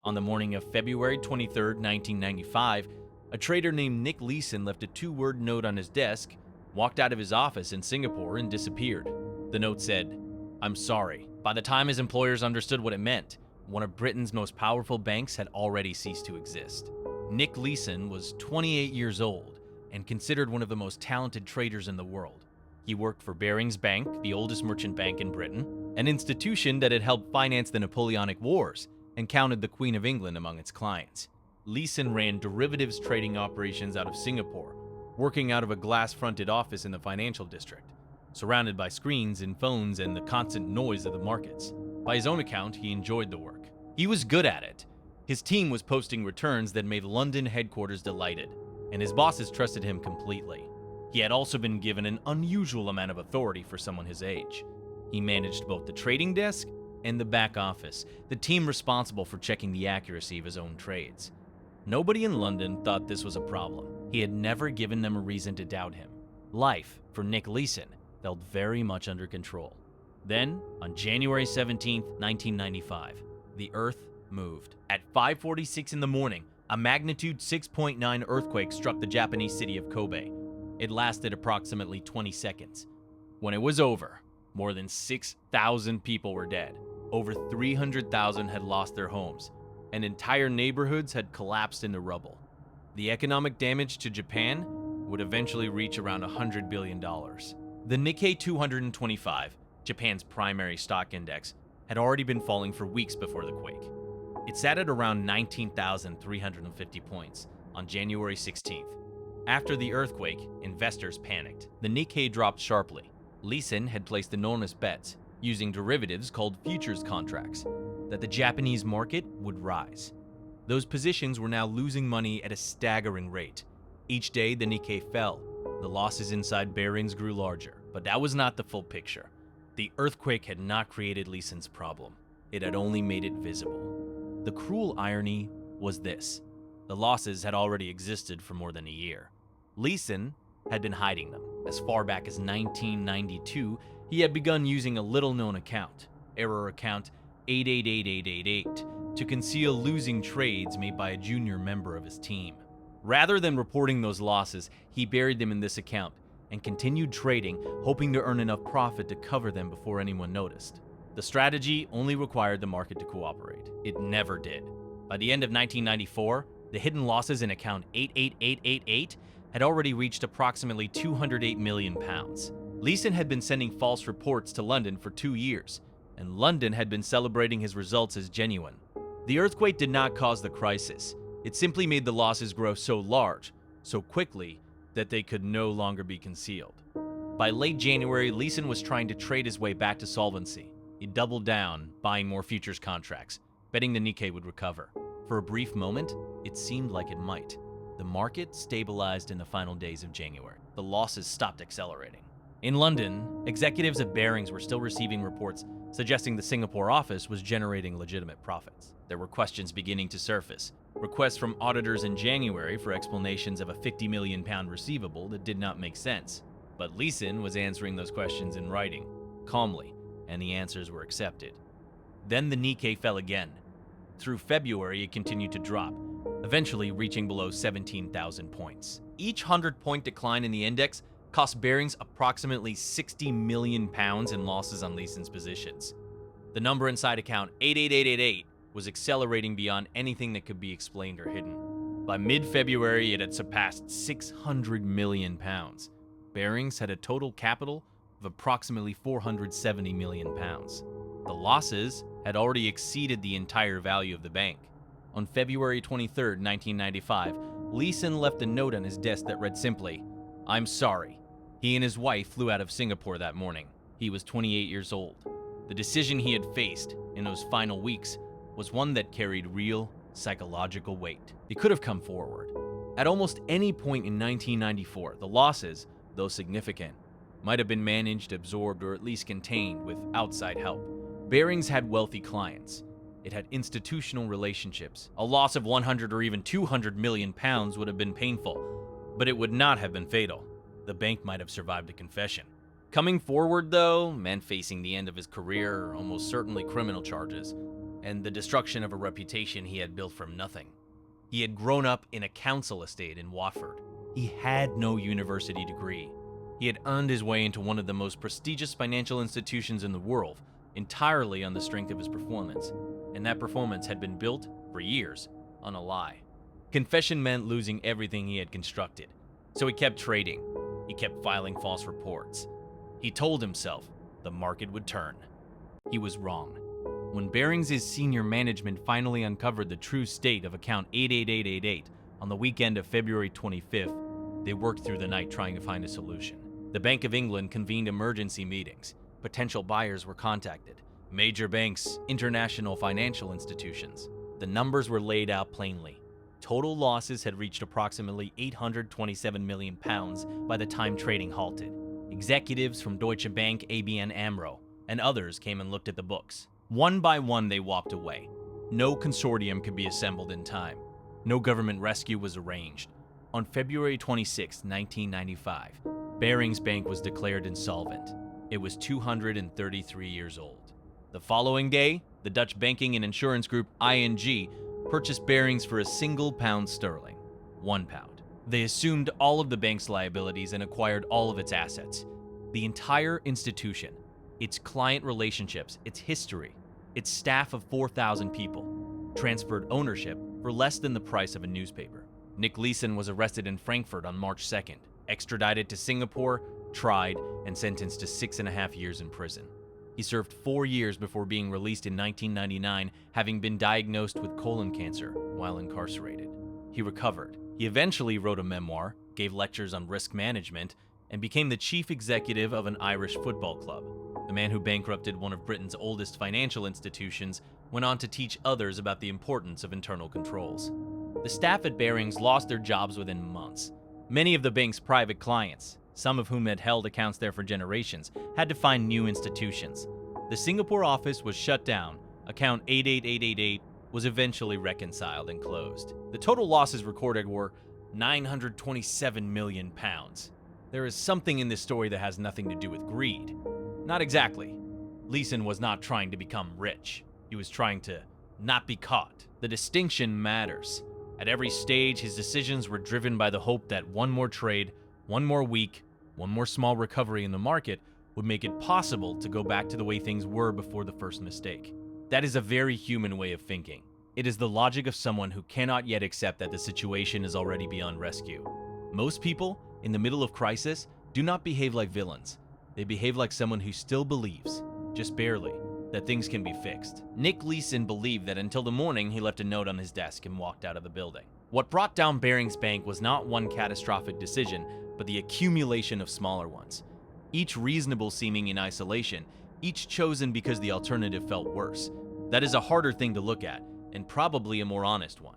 On the morning of February 23, 1995, a trader named Nick Leeson left a two-word note on his desk, walked out of his office in Singapore, and disappeared. The note said, "I'm sorry." By the time his employers understood what it meant, one of Britain's most powerful banks had already ceased to exist. Nick Leeson was 28 years old and considered one of the most talented traders in the world. He worked for Barings Bank, the oldest merchant bank in Britain, an institution that had helped finance the Napoleonic Wars and counted the Queen of England among its clients. Leeson ran derivatives trading operations out of Singapore, working out of a glass-fronted office in the financial district, surrounded by screens and phones and the constant noise of the markets. By his own account, he enjoyed the work. He was good at it. His team was posting returns that made London headquarters delighted, and his bosses trusted him completely. He had also been given an unusual amount of authority for someone his age. He managed both the trading desk and the back office, the team responsible for checking the accuracy of his own trades. Nobody in London thought this was a problem. He had never given them a reason to doubt him. Life, for Nick Leeson, felt very much under control. Then, on January 17, 1995, the Earth moved. At 5:46 in the morning, a magnitude 6.9 earthquake struck the Japanese city of Kobe. It lasted approximately 20 seconds. When it was over, more than 6,000 people were dead. Over 300,000 had lost their homes, and entire neighborhoods had collapsed into rubble. The economic damage to Japan would eventually reach around $100 billion. The Nikkei 225, Japan's primary stock index, had already been falling for weeks before the quake. It sat at around 19,350 points on January 16th. After the earthquake, investors panicked. The Nikkei dropped sharply. Leeson had placed enormous bets, using derivatives called futures contracts, that the Japanese market would rise. Those positions were now losing money at a staggering rate. Each day, the Nikkei fell. The losses inside Barings grew larger, but that was not the full picture. The earthquake had not created Leeson's problem. It had only made it visible. The cruel irony was this: the losses had already existed for more than a year. Leeson had been hiding them. As far back as 1992, he had begun using a little-known account, error account 888888, to conceal losing trades made by a junior member of his team. Rather than reporting those losses, he buried them in this account and continued trading, hoping to earn enough profit to cover them before anyone noticed. The strategy only required the market to cooperate. It never did. By the end of 1994, the hidden losses in account 88888 had already reached approximately £208 million. Leeson had been sending false reports to London for 2 years, and London had been celebrating his results as genuine. The earthquake did not cause the crisis. It simply made the losses grow so large, so quickly, that they could no longer be concealed. By late January, Leeson was trying to trade his way back to solvency. He doubled down, buying more futures contracts, betting the Nikkei would recover. For a brief moment, it seemed like it might. The market stabilized in the final days of January. The losses stopped accelerating. In London, executives at Barings were still receiving reports suggesting the Singapore office was generating legitimate profits. There were questions beginning to surface. Requests from auditors in January for explanations of a £50 million receivable that did not make sense. But Leeson was answering those questions in writing, calmly, and the answers were accepted. Then the Nikkei fell again. Through February, it continued to drop, eventually reaching below 17,000 points. Each 100-point decline in the index cost Barings approximately £60 million in losses on Leeson's positions. The number inside account 88888 was accelerating beyond anything that could be explained or hidden. By mid-February, it had surpassed £600 million. Barings had a total capital of approximately £470 million. The losses had already exceeded the entire value of the bank. On February 23, 1995, Leeson left a note on his desk that read simply, "I'm sorry." He and his wife flew out of Singapore that morning. He was 28 years old. The decision he had faced in those final weeks was one that carried real psychological weight. He could have come forward. At almost any point in 1994, the losses, though significant, might have been managed, absorbed, or at least contained with outside help. Barings had wealthy clients. It had institutional relationships. A loss of 100 or even 200 million pounds would have been painful, but it would not have been fatal. The bank might have survived a confession. Coming forward, though, meant facing the end of his career or almost certainly criminal charges. and the destruction of a reputation he had built from nothing. He had grown up in a council estate in Watford. He had no university degree. He had earned his way into one of the most prestigious financial institutions in the world, entirely on the strength of his performance, and that performance had been built, for years, on a lie. Confession meant losing everything he had constructed, so he kept trading. He kept filing false reports. He told himself the market would turn. He was wrong. When Barings' senior management finally uncovered the true state of account 88888 on the weekend of February 25th, they worked through the night trying to find a solution. The Bank of England convened emergency meetings. Potential buyers were contacted. Major banks, international financial institutions. The numbers were laid out plainly. Total losses had reached approximately £827 million by the time trading halted. Executives from Deutsche Bank, ABN AMRO, and others came and looked at the books. One by one, they walked away. No consortium could be assembled in time. No government rescue was arranged. On February 26, 1995, Barings Bank was declared insolvent. It was 233 years old. The following day, the Dutch banking and insurance group ING purchased Barings for £1 £1. They assumed all of the bank's liabilities and acquired all of its assets. The entire institution, its client relationships, its history, its staff of 4,000 people, transferred ownership for less than the price of a newspaper. Nick Leeson was arrested in Frankfurt on March 2nd, extradited to Singapore, tried, and sentenced to 6.5 years in prison. He served 4 years before being released in 1999, having been diagnosed with colon cancer while incarcerated. He recovered. He eventually wrote a memoir, gave lectures on risk management, and became the chief executive of an Irish football club. The man who bankrupted one of Britain's oldest financial institutions went on to teach others about the importance of internal controls. The staff at Barings lost their jobs within months. Many of the bank's private clients, some of whom had held accounts there for generations, had to find new institutions. The Singapore office was shut down. Account 88888 was eventually reconciled and closed. The total losses recorded were £927 million. There is something in this story that has nothing to do with greed. Not exactly. Leeson was not trying to become rich. He was trying to not be caught. The distinction matters. At every stage, his decisions were driven by the hope that one more trade, one more week, one more small recovery in the market would make it possible to go back to the way things were before the first mistake. That is a very human way of thinking. It is the logic of someone who cannot yet accept that the situation is already beyond rescue. Most people, in the middle of crisis, do not behave like villains. They behave like someone who still believes, just barely, that things can be fixed. Nick Leeson believed that until the morning he left a note on his desk and walked out of the building. What brought down Barings Bank was not one catastrophic decision, but the accumulation of smaller ones. Each reasonable seeming in isolation, each chosen because the alternative felt worse. That is a harder thing to look at, and probably a more honest one.